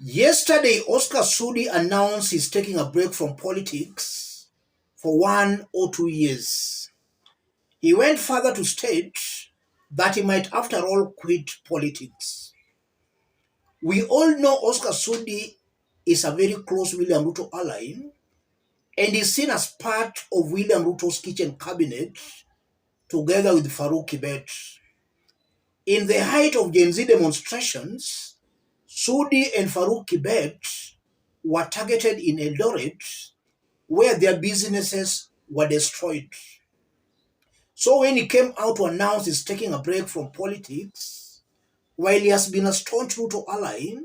Yesterday, Oscar SUDI announced he's taking a break from politics for 1 or 2 years. He went further to state that he might, after all, quit politics. We all know Oscar SUDI is a very close William Ruto ally and is seen as part of William Ruto's kitchen cabinet together with Farouk Kibet. In the height of Gen Z demonstrations, SUDI and Farouk Kibet were targeted in Eldoret, where their businesses were destroyed. So when he came out to announce he's taking a break from politics, while he has been a staunch Ruto ally,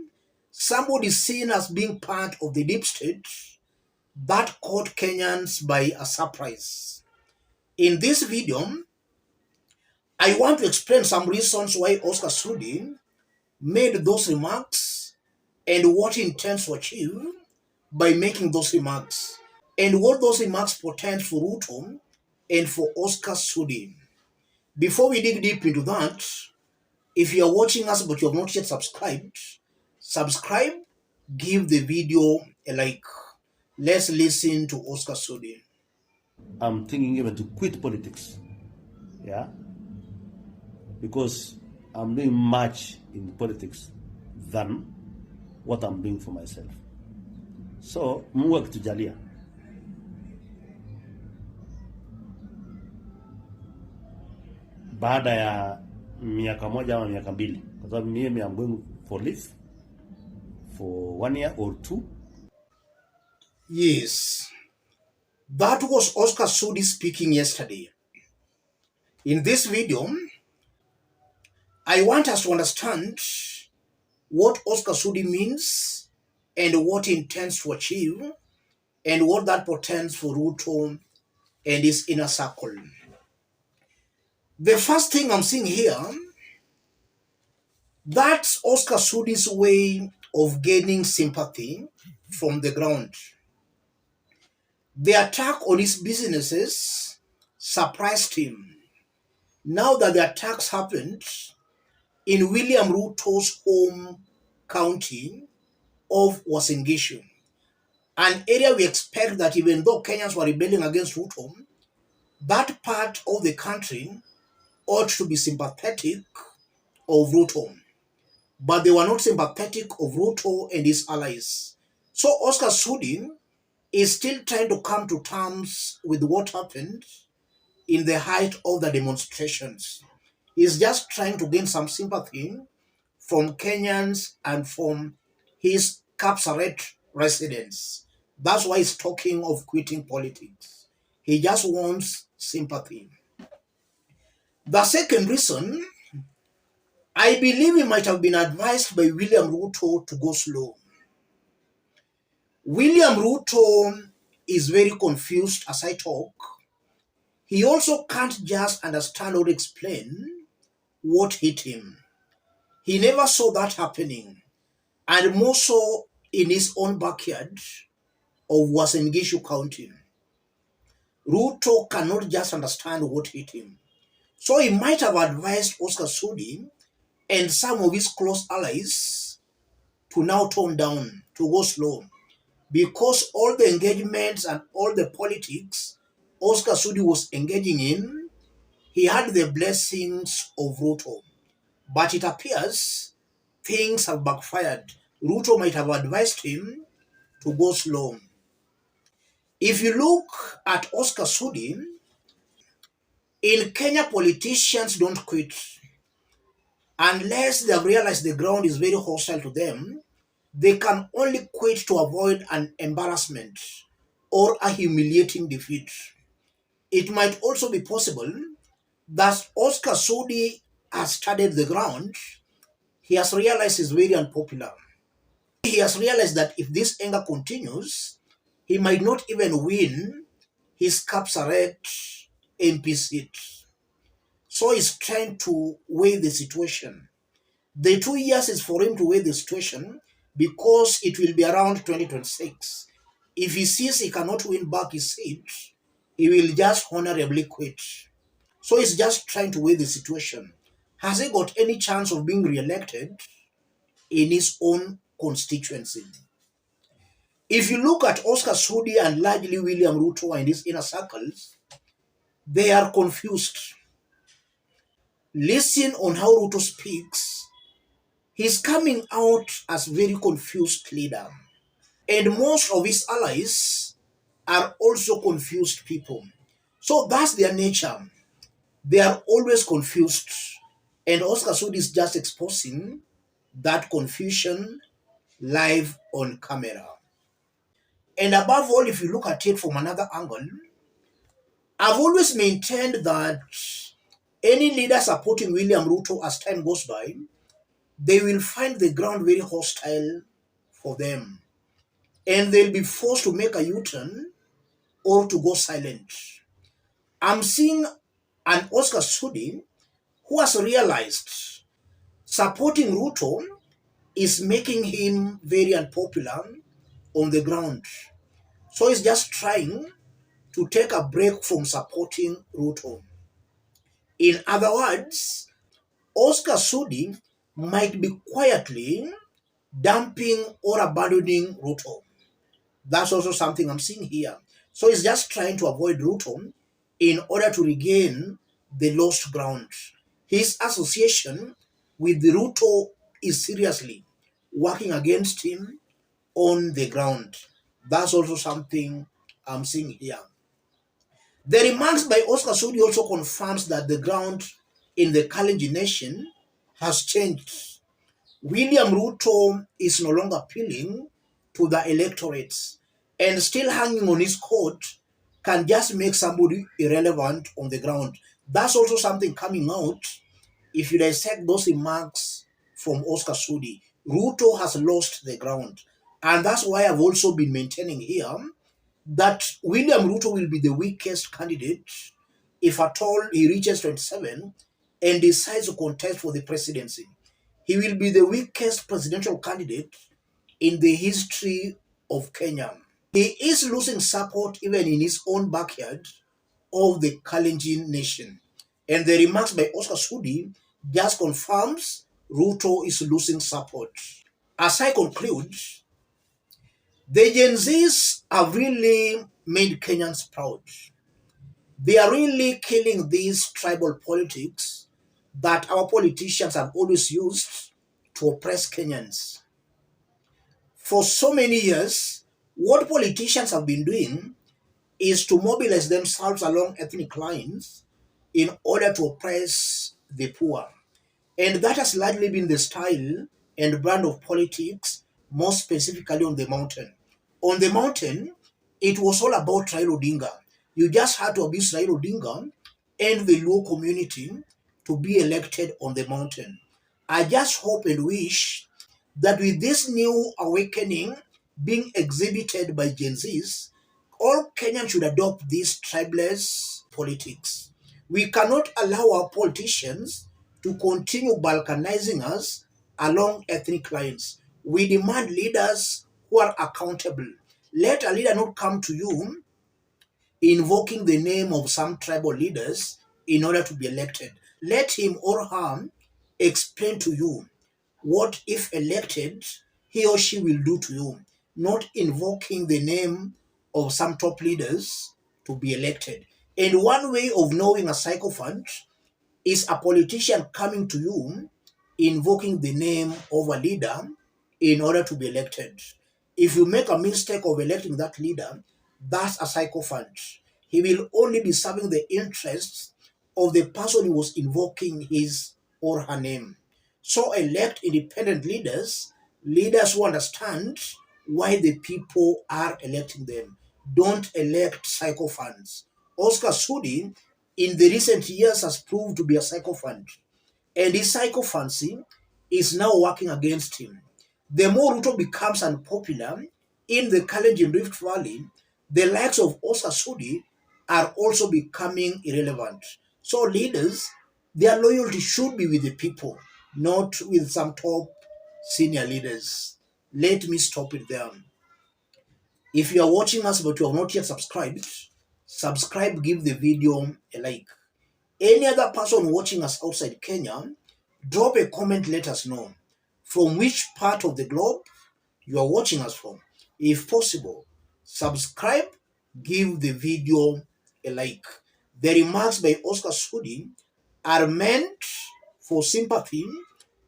somebody seen as being part of the deep state, that caught Kenyans by a surprise. In this video, I want to explain some reasons why Oscar SUDI made those remarks and what he intends to achieve by making those remarks, and what those remarks portend for Ruto and for Oscar SUDI. Before we dig deep into that, if you are watching us but you have not yet subscribed, subscribe, give the video a like. Let's listen to Oscar SUDI. I'm thinking even to quit politics, yeah, because I'm doing much in politics than what I'm doing for myself. So Mungu akitujalia, baada ya miaka moja ama miaka mbili, kwa sababu mimi I'm going for leave for 1 year or 2. Yes, that was Oscar SUDI speaking yesterday. In this video, I want us to understand what Oscar SUDI means and what he intends to achieve and what that portends for Ruto and his inner circle. The first thing I'm seeing here, that's Oscar SUDI's way of gaining sympathy from the ground. The attack on his businesses surprised him. Now that the attacks happened in William Ruto's home county of Uasin Gishu, an area we expect that even though Kenyans were rebelling against Ruto, that part of the country ought to be sympathetic of Ruto. But they were not sympathetic of Ruto and his allies. So Oscar SUDI is still trying to come to terms with what happened in the height of the demonstrations. He's just trying to gain some sympathy from Kenyans and from his Kapsaret residents. That's why he's talking of quitting politics. He just wants sympathy. The second reason, I believe he might have been advised by William Ruto to go slow. William Ruto is very confused as I talk. He also can't just understand or explain what hit him. He never saw that happening, and more so in his own backyard of Uasin Gishu County. Ruto cannot just understand what hit him. So he might have advised Oscar SUDI and some of his close allies to now tone down, to go slow, because all the engagements and all the politics Oscar SUDI was engaging in, he had the blessings of Ruto. But it appears things have backfired. Ruto might have advised him to go slow. If you look at Oscar SUDI, in Kenya, politicians don't quit unless they have realized the ground is very hostile to them. They can only quit to avoid an embarrassment or a humiliating defeat. It might also be possible that Oscar SUDI has studied the ground. He has realized he's very unpopular. He has realized that if this anger continues, he might not even win his Kapsaret MP seat. So he's trying to weigh the situation. The 2 years is for him to weigh the situation because it will be around 2026. If he sees he cannot win back his seat, he will just honorably quit. So he's just trying to weigh the situation. Has he got any chance of being re-elected in his own constituency. If you look at Oscar SUDI and largely William Ruto and his inner circles, they are confused. Listen on how Ruto speaks. He's coming out as very confused leader. And most of his allies are also confused people. So that's their nature. They are always confused. And Oscar SUDI is just exposing that confusion live on camera. And above all, if you look at it from another angle, I've always maintained that any leader supporting William Ruto as time goes by, they will find the ground very hostile for them. And they'll be forced to make a U-turn or to go silent. I'm seeing an Oscar SUDI who has realized supporting Ruto is making him very unpopular on the ground. So he's just trying to take a break from supporting Ruto. In other words, Oscar SUDI might be quietly dumping or abandoning Ruto. That's also something I'm seeing here. So he's just trying to avoid Ruto in order to regain the lost ground. His association with Ruto is seriously working against him on the ground. That's also something I'm seeing here. The remarks by Oscar SUDI also confirms that the ground in the Kalenjin nation has changed. William Ruto is no longer appealing to the electorates, and still hanging on his coat can just make somebody irrelevant on the ground. That's also something coming out if you dissect those remarks from Oscar SUDI. Ruto has lost the ground. And that's why I've also been maintaining here that William Ruto will be the weakest candidate if at all he reaches 27 and decides to contest for the presidency. He will be the weakest presidential candidate in the history of Kenya. He is losing support even in his own backyard of the Kalenjin nation. And the remarks by Oscar SUDI just confirms Ruto is losing support. As I conclude, the Gen Zs have really made Kenyans proud. They are really killing these tribal politics that our politicians have always used to oppress Kenyans. For so many years, what politicians have been doing is to mobilize themselves along ethnic lines in order to oppress the poor. And that has largely been the style and brand of politics, more specifically on the mountain. On the mountain, it was all about Raila Odinga. You just had to abuse Raila Odinga and the Luo community to be elected on the mountain. I just hope and wish that with this new awakening being exhibited by Gen Zs, all Kenyans should adopt this tribeless politics. We cannot allow our politicians to continue balkanizing us along ethnic lines. We demand leaders who are accountable. Let a leader not come to you invoking the name of some tribal leaders in order to be elected. Let him or her explain to you what, if elected, he or she will do to you, not invoking the name of some top leaders to be elected. And one way of knowing a sycophant is a politician coming to you invoking the name of a leader in order to be elected. If you make a mistake of electing that leader, that's a sycophant. He will only be serving the interests of the person who was invoking his or her name. So elect independent leaders, leaders who understand why the people are electing them. Don't elect sycophants. Oscar SUDI in the recent years has proved to be a sycophant, and his sycophancy is now working against him. The more Ruto becomes unpopular in the Kalenjin Rift Valley, the likes of Oscar SUDI are also becoming irrelevant. So leaders, their loyalty should be with the people, not with some top senior leaders. Let me stop it there. If you are watching us but you have not yet subscribed, subscribe, give the video a like. Any other person watching us outside Kenya, drop a comment, let us know from which part of the globe you are watching us from. If possible, subscribe, give the video a like. The remarks by Oscar SUDI are meant for sympathy.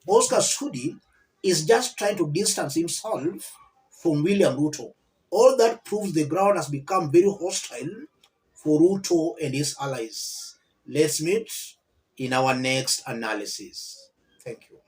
Oscar SUDI is just trying to distance himself from William Ruto. All that proves the ground has become very hostile for Ruto and his allies. Let's meet in our next analysis. Thank you.